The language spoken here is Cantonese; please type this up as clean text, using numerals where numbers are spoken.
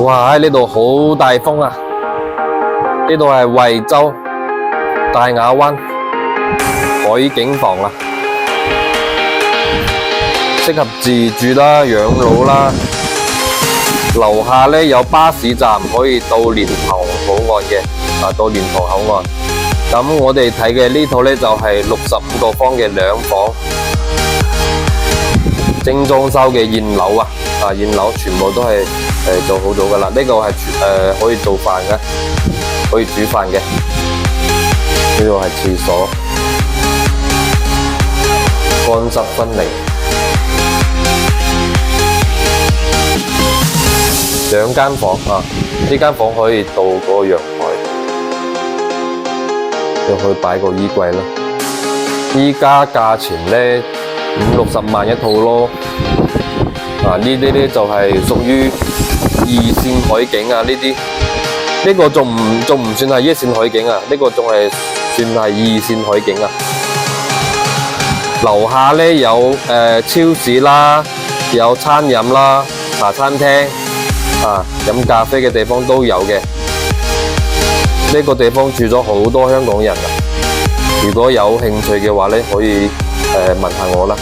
哇！呢度好大風啊！呢度係惠州大雅灣海景房啊，適合自住啦、養老啦。樓下呢有巴士站可以到蓮塘口岸嘅，到蓮塘口岸。咁我哋睇嘅呢套呢就係65個方嘅2房，精裝修嘅現樓啊！現樓全部都係做好咗噶啦，呢個係可以做飯嘅，可以煮飯嘅。呢度係廁所，乾濕分離。2間房啊，呢間房可以到嗰個陽台，又可以擺個衣櫃啦。依家價錢呢50-60萬一套咯。呢啲呢就係屬於2線海景啊，呢個仲唔算係1線海景啊，呢個仲係算係2線海景啊。樓下呢有超市啦，有餐飲啦、茶餐廳飲咖啡嘅地方都有嘅。呢個地方住咗好多香港人啊，如果有興趣嘅話呢，可以問下我啦。